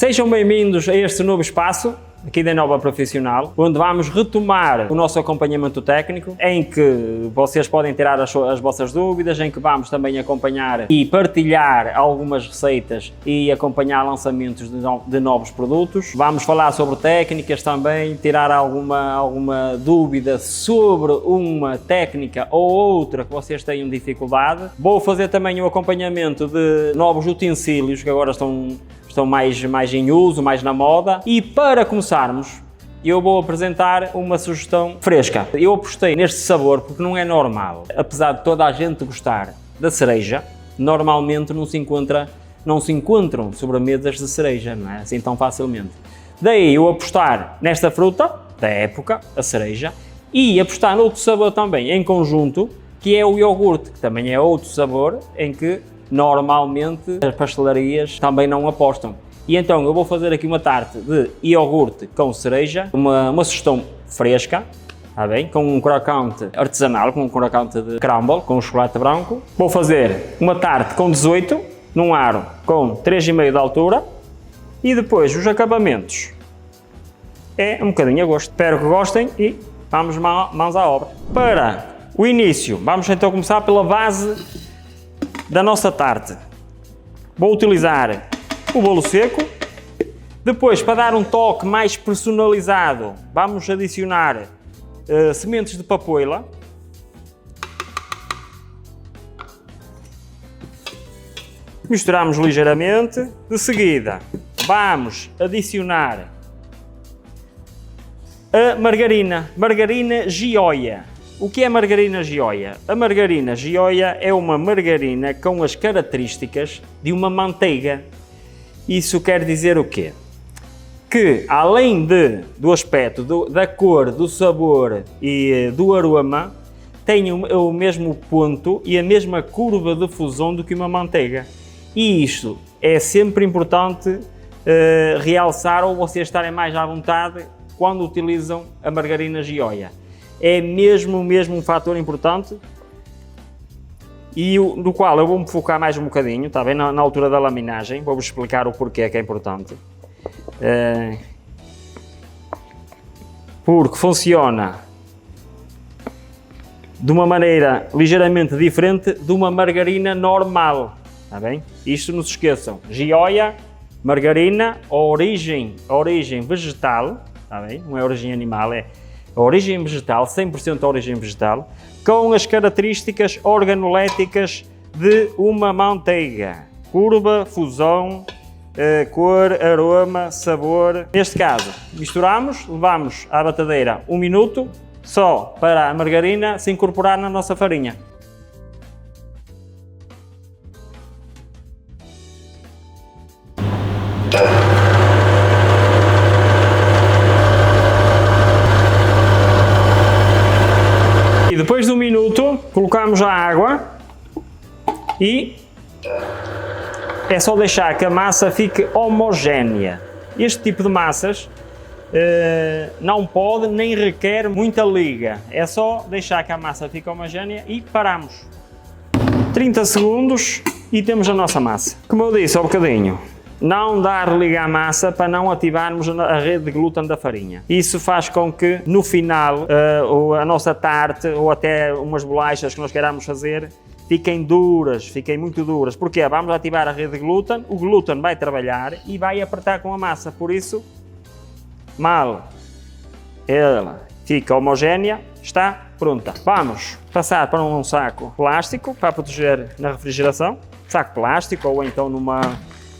Sejam bem-vindos a este novo espaço aqui da Innova Profissional, onde vamos retomar o nosso acompanhamento técnico, em que vocês podem tirar as vossas dúvidas, em que vamos também acompanhar e partilhar algumas receitas e acompanhar lançamentos de novos produtos. Vamos falar sobre técnicas também, tirar alguma dúvida sobre uma técnica ou outra que vocês tenham dificuldade. Vou fazer também o acompanhamento de novos utensílios que agora estão mais em uso, mais na moda. E para começarmos, eu vou apresentar uma sugestão fresca. Eu apostei neste sabor porque não é normal. Apesar de toda a gente gostar da cereja, normalmente não se encontram sobremesas de cereja, não é assim tão facilmente. Daí eu apostar nesta fruta da época, a cereja, e apostar noutro sabor também em conjunto, que é o iogurte, que também é outro sabor em que normalmente as pastelarias também não apostam. E então eu vou fazer aqui uma tarte de iogurte com cereja, uma sugestão fresca, está bem? Com um crocante artesanal, com um crocante de crumble, com chocolate branco. Vou fazer uma tarte com 18, num aro com 3,5 de altura, e depois os acabamentos é um bocadinho a gosto. Espero que gostem e vamos mãos à obra. Para o início, vamos então começar pela base da nossa tarte. Vou utilizar o bolo seco. Depois, para dar um toque mais personalizado, vamos adicionar sementes de papoila. Misturamos ligeiramente. De seguida, vamos adicionar a margarina Gioia. O que é margarina Gioia? A margarina Gioia é uma margarina com as características de uma manteiga. Isso quer dizer o quê? Que além do aspecto, da cor, do sabor e do aroma, tem o mesmo ponto e a mesma curva de fusão do que uma manteiga. E isto é sempre importante realçar, ou vocês estarem mais à vontade quando utilizam a margarina Gioia. É mesmo um fator importante e do qual eu vou-me focar mais um bocadinho, está bem? Na altura da laminagem, vou-vos explicar o porquê que é importante. Porque funciona de uma maneira ligeiramente diferente de uma margarina normal, está bem? Isto não se esqueçam, Gioia, margarina, origem vegetal, está bem? Não é origem animal, é a origem vegetal, 100% origem vegetal, com as características organoléticas de uma manteiga. Curva, fusão, cor, aroma, sabor. Neste caso, misturamos, levamos à batadeira 1 minuto, só para a margarina se incorporar na nossa farinha. E depois de 1 minuto, colocamos a água e é só deixar que a massa fique homogénea. Este tipo de massas não pode nem requer muita liga. É só deixar que a massa fique homogénea e paramos. 30 segundos e temos a nossa massa. Como eu disse há bocadinho, não dar liga à massa para não ativarmos a rede de glúten da farinha. Isso faz com que no final a nossa tarte ou até umas bolachas que nós queiramos fazer fiquem duras, fiquem muito duras. Porquê? Vamos ativar a rede de glúten, o glúten vai trabalhar e vai apertar com a massa, por isso mal ela fica homogénea, está pronta. Vamos passar para um saco plástico para proteger na refrigeração, saco plástico ou então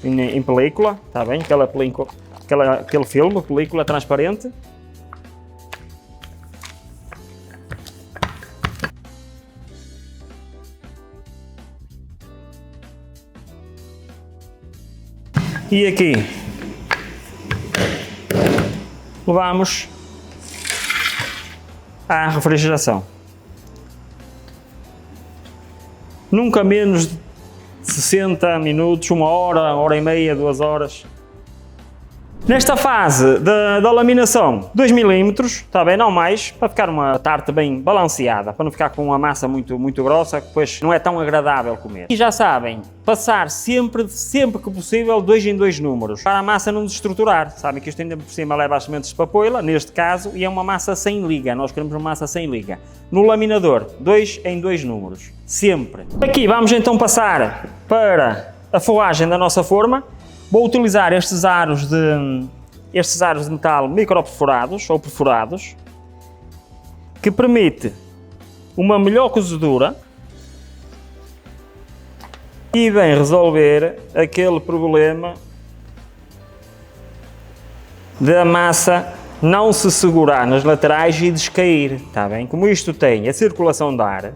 em película, está bem? Aquele filme, película transparente. E aqui levamos à refrigeração. Nunca menos de 60 minutos, 1 hora, 1 hora e meia, 2 horas. Nesta fase da laminação, 2 mm, está bem, não mais, para ficar uma tarte bem balanceada, para não ficar com uma massa muito grossa, que depois não é tão agradável comer. E já sabem, passar sempre que possível 2 em 2 números, para a massa não desestruturar. Sabem que isto ainda por cima leva as sementes de papoila, neste caso, e é uma massa sem liga, nós queremos uma massa sem liga. No laminador, 2 em 2 números, sempre. Aqui vamos então passar para a forragem da nossa forma. Vou utilizar estes aros de metal microperfurados ou perfurados, que permite uma melhor cozedura e vem resolver aquele problema da massa não se segurar nas laterais e descair, está bem? Como isto tem a circulação de ar,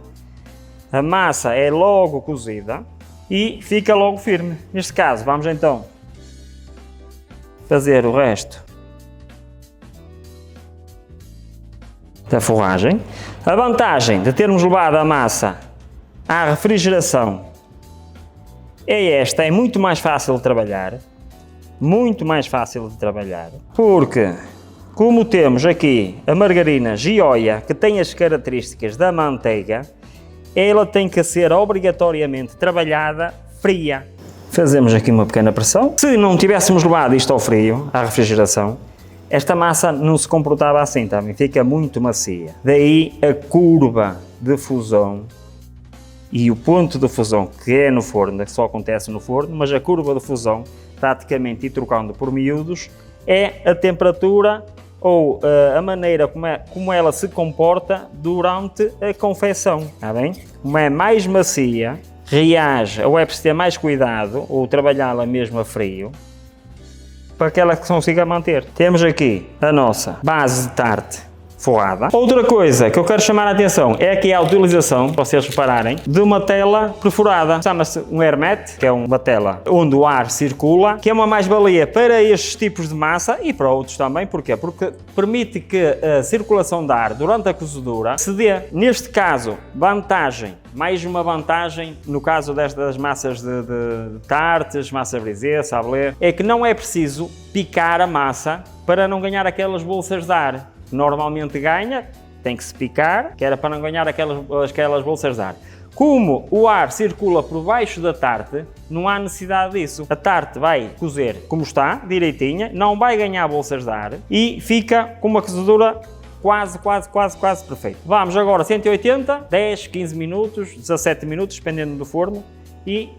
a massa é logo cozida e fica logo firme. Neste caso, vamos então fazer o resto da forragem. A vantagem de termos levado a massa à refrigeração é esta, é muito mais fácil de trabalhar, porque como temos aqui a margarina Gioia, que tem as características da manteiga, ela tem que ser obrigatoriamente trabalhada fria. Fazemos aqui uma pequena pressão. Se não tivéssemos levado isto ao frio, à refrigeração, esta massa não se comportava assim, também fica muito macia. Daí a curva de fusão e o ponto de fusão que é no forno, que só acontece no forno, mas a curva de fusão, praticamente e trocando por miúdos, é a temperatura ou a maneira como ela se comporta durante a confecção, está bem? Como é mais macia, reage, ou é preciso ter mais cuidado, ou trabalhá-la mesmo a frio, para que ela consiga manter. Temos aqui a nossa base de tarte forrada. Outra coisa que eu quero chamar a atenção é aqui a utilização, para vocês repararem, de uma tela perfurada. Chama-se um hermet, que é uma tela onde o ar circula, que é uma mais-valia para estes tipos de massa e para outros também. Porquê? Porque permite que a circulação de ar durante a cozedura se dê. Neste caso, vantagem, mais uma vantagem no caso destas massas de tartes, massa brisée, sablé, é que não é preciso picar a massa para não ganhar aquelas bolsas de ar. Normalmente ganha, tem que se picar, que era para não ganhar aquelas bolsas de ar. Como o ar circula por baixo da tarte, não há necessidade disso. A tarte vai cozer como está, direitinha, não vai ganhar bolsas de ar e fica com uma cozedura quase perfeita. Vamos agora 180, 10, 15 minutos, 17 minutos, dependendo do forno, e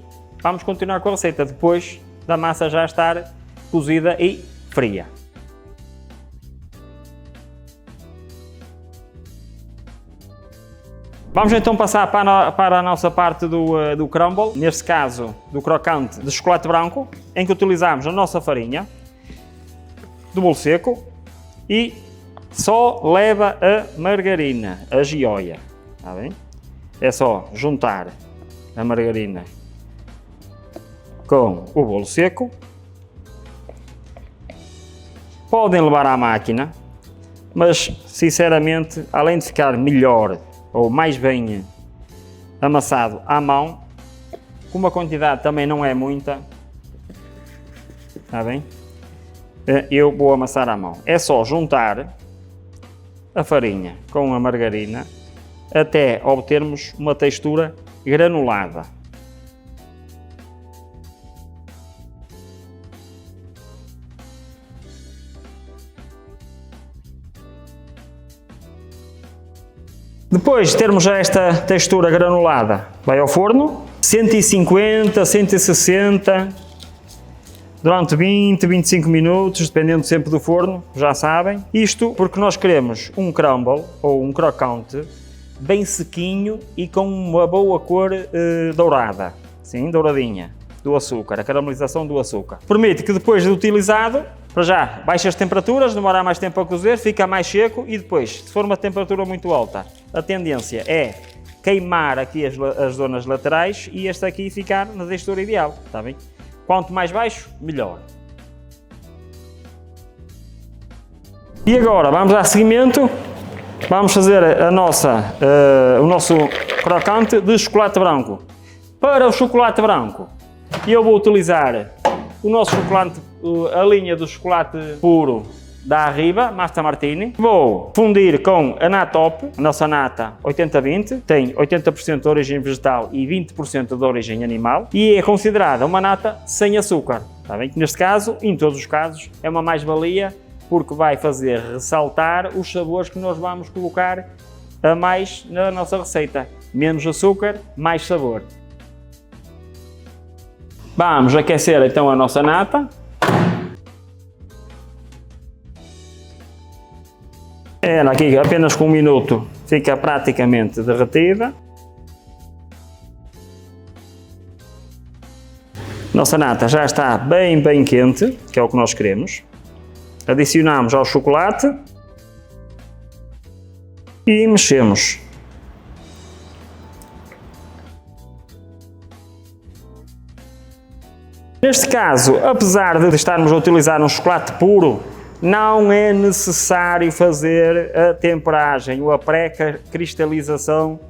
vamos continuar com a receita depois da massa já estar cozida e fria. Vamos então passar para a nossa parte do crumble, neste caso do crocante de chocolate branco, em que utilizamos a nossa farinha do bolo seco e só leva a margarina, a Gioia, está bem? É só juntar a margarina com o bolo seco. Podem levar à máquina, mas sinceramente, além de ficar melhor ou mais bem amassado à mão, como a quantidade também não é muita, está bem? Eu vou amassar à mão. É só juntar a farinha com a margarina até obtermos uma textura granulada. Depois de termos já esta textura granulada, vai ao forno, 150, 160, durante 20, 25 minutos, dependendo sempre do forno, já sabem. Isto porque nós queremos um crumble, ou um crocante, bem sequinho e com uma boa cor dourada, sim, douradinha, do açúcar, a caramelização do açúcar. Permite que depois de utilizado, para já, baixa as temperaturas, demora mais tempo a cozer, fica mais seco e depois, se for uma temperatura muito alta, a tendência é queimar aqui as zonas laterais e este aqui ficar na textura ideal, está bem? Quanto mais baixo, melhor. E agora, vamos dar seguimento, vamos fazer o nosso crocante de chocolate branco. Para o chocolate branco, eu vou utilizar o nosso chocolate a linha do chocolate puro da Arriba, Masta Martini. Vou fundir com a nata top, a nossa nata 80-20, tem 80% de origem vegetal e 20% de origem animal e é considerada uma nata sem açúcar. Está bem? Neste caso, em todos os casos, é uma mais-valia porque vai fazer ressaltar os sabores que nós vamos colocar a mais na nossa receita. Menos açúcar, mais sabor. Vamos aquecer então a nossa nata. Ela aqui apenas com 1 minuto fica praticamente derretida. Nossa nata já está bem quente, que é o que nós queremos. Adicionamos ao chocolate e mexemos. Neste caso, apesar de estarmos a utilizar um chocolate puro, não é necessário fazer a temperagem ou a pré-cristalização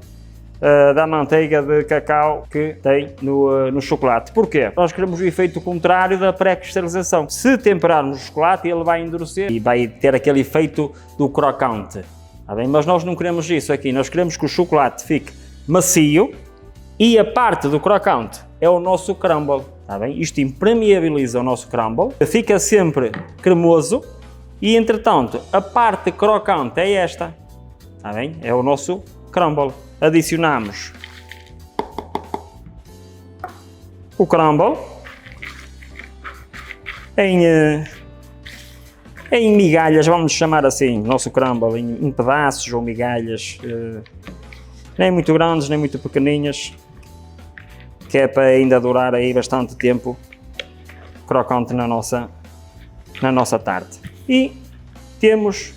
da manteiga de cacau que tem no chocolate. Porquê? Nós queremos o efeito contrário da pré-cristalização. Se temperarmos o chocolate, ele vai endurecer e vai ter aquele efeito do crocante. Tá bem? Mas nós não queremos isso aqui, nós queremos que o chocolate fique macio e a parte do crocante é o nosso crumble. Tá bem? Isto impermeabiliza o nosso crumble, fica sempre cremoso e, entretanto, a parte crocante é esta. Tá bem? É o nosso crumble. Adicionamos o crumble em migalhas, vamos chamar assim, nosso crumble em pedaços ou migalhas, nem muito grandes nem muito pequeninhas, que é para ainda durar aí bastante tempo crocante na nossa tarte. E temos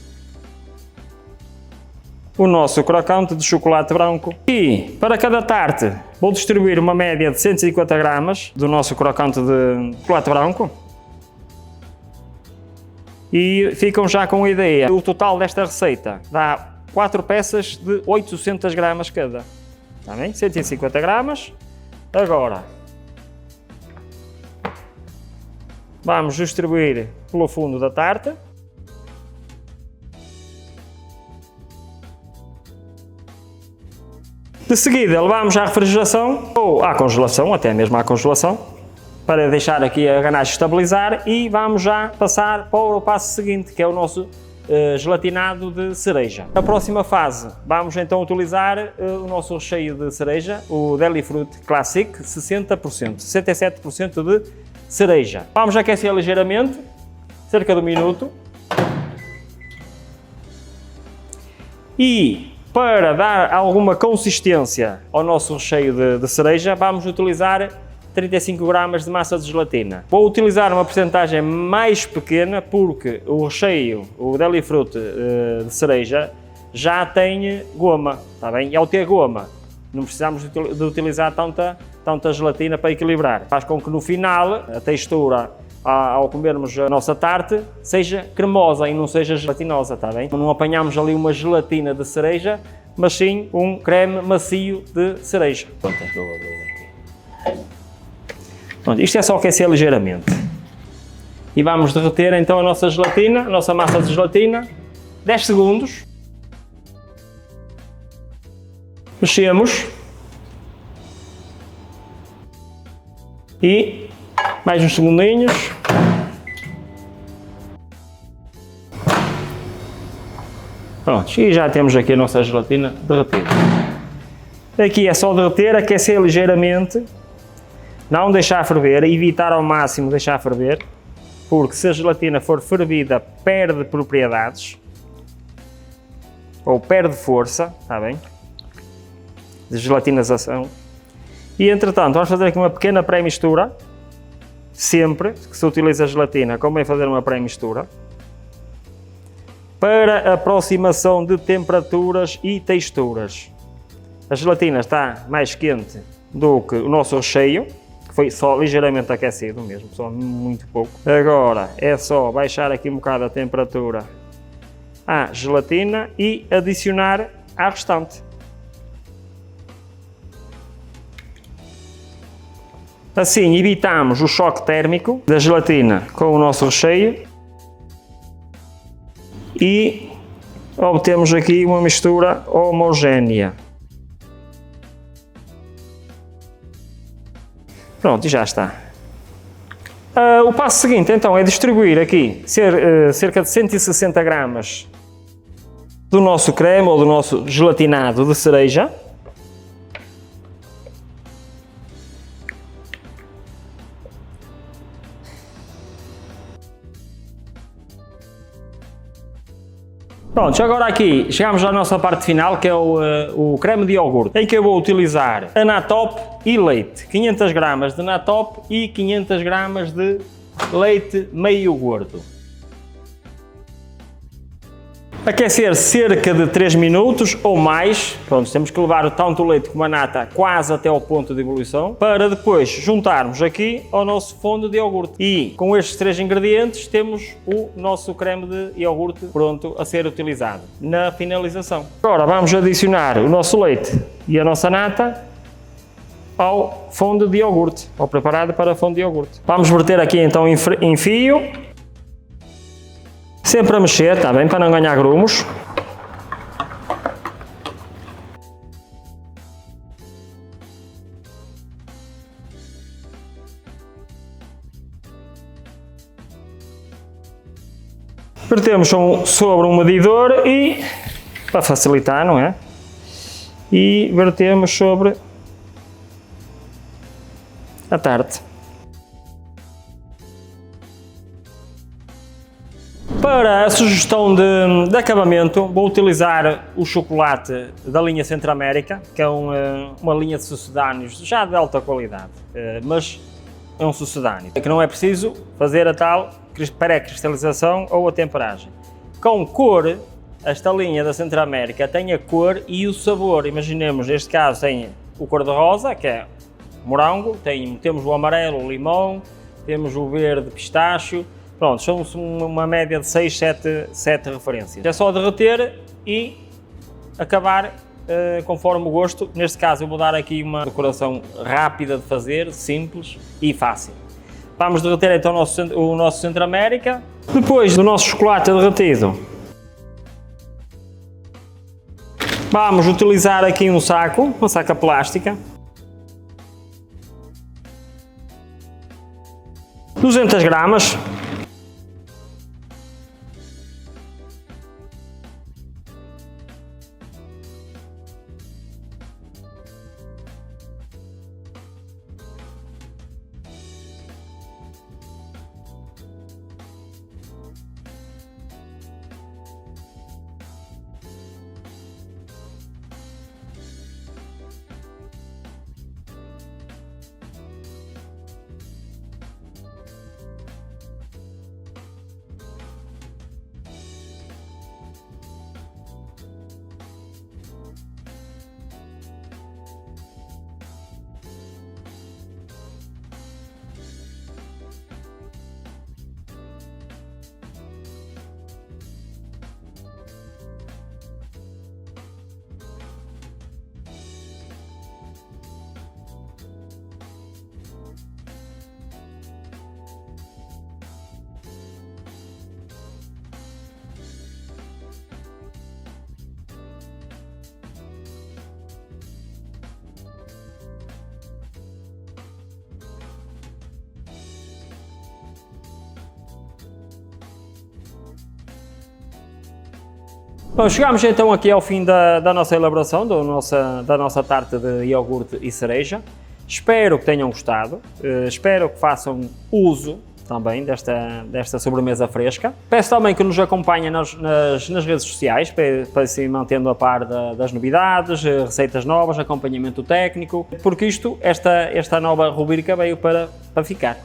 o nosso crocante de chocolate branco. E para cada tarte vou distribuir uma média de 150 gramas do nosso crocante de chocolate branco. E ficam já com a ideia. O total desta receita dá 4 peças de 800 gramas cada. Está bem? 150 gramas. Agora vamos distribuir pelo fundo da tarte. De seguida levamos à refrigeração ou à congelação, até mesmo à congelação, para deixar aqui a ganache estabilizar e vamos já passar para o passo seguinte, que é o nosso gelatinado de cereja. Na próxima fase vamos então utilizar o nosso recheio de cereja, o Deli Fruit Classic, 60%, 67% de cereja. Vamos aquecer ligeiramente, cerca de 1 minuto. E para dar alguma consistência ao nosso recheio de cereja, vamos utilizar 35 gramas de massa de gelatina. Vou utilizar uma porcentagem mais pequena porque o recheio, o Deli Fruit de cereja, já tem goma, está bem? E ao ter goma, não precisamos de utilizar tanta gelatina para equilibrar. Faz com que no final a textura, ao comermos a nossa tarte, seja cremosa e não seja gelatinosa, está bem? Não apanhamos ali uma gelatina de cereja, mas sim um creme macio de cereja. Pronto, isto é só aquecer ligeiramente. E vamos derreter então a nossa gelatina, a nossa massa de gelatina, 10 segundos. Mexemos. E mais uns segundinhos. Pronto, e já temos aqui a nossa gelatina derretida. Aqui é só derreter, aquecer ligeiramente, não deixar ferver, evitar ao máximo deixar ferver, porque se a gelatina for fervida perde propriedades, ou perde força, está bem? De gelatinização. E entretanto, vamos fazer aqui uma pequena pré-mistura. Sempre que se utiliza a gelatina, convém fazer uma pré-mistura para aproximação de temperaturas e texturas. A gelatina está mais quente do que o nosso recheio, que foi só ligeiramente aquecido mesmo, só muito pouco. Agora é só baixar aqui um bocado a temperatura à gelatina e adicionar à restante. Assim evitamos o choque térmico da gelatina com o nosso recheio e obtemos aqui uma mistura homogénea. Pronto, e já está. O passo seguinte então é distribuir aqui cerca de 160 gramas do nosso creme ou do nosso gelatinado de cereja. Pronto, agora aqui chegamos à nossa parte final, que é o creme de iogurte, em que eu vou utilizar a Natop e leite. 500 gramas de Natop e 500 gramas de leite meio gordo. Aquecer cerca de 3 minutos ou mais. Pronto, temos que levar tanto o leite como a nata quase até ao ponto de ebulição, para depois juntarmos aqui ao nosso fundo de iogurte. E com estes 3 ingredientes temos o nosso creme de iogurte pronto a ser utilizado na finalização. Agora vamos adicionar o nosso leite e a nossa nata ao fundo de iogurte, ao preparado para fundo de iogurte. Vamos verter aqui então em fio. Sempre a mexer, está bem? Para não ganhar grumos. Vertemos sobre um medidor e, para facilitar, não é? E vertemos sobre a tarte. Para a sugestão de acabamento, vou utilizar o chocolate da linha Centro-América, que é uma linha de sucedâneos já de alta qualidade, mas é um sucedâneo, que não é preciso fazer a tal pré-cristalização ou a temperagem. Com cor, esta linha da Centro-América tem a cor e o sabor. Imaginemos, neste caso tem o cor-de-rosa, que é morango, temos o amarelo, o limão, temos o verde, pistacho. Pronto, são uma média de 6, 7 referências. É só derreter e acabar conforme o gosto. Neste caso eu vou dar aqui uma decoração rápida de fazer, simples e fácil. Vamos derreter então o nosso Centro-América. Depois do nosso chocolate derretido, vamos utilizar aqui uma saca plástica. 200 gramas. Bom, chegamos então aqui ao fim da nossa elaboração, da nossa tarte de iogurte e cereja. Espero que tenham gostado, espero que façam uso também desta sobremesa fresca. Peço também que nos acompanhem nas redes sociais para se mantendo a par das novidades, receitas novas, acompanhamento técnico, porque esta nova rubrica veio para ficar.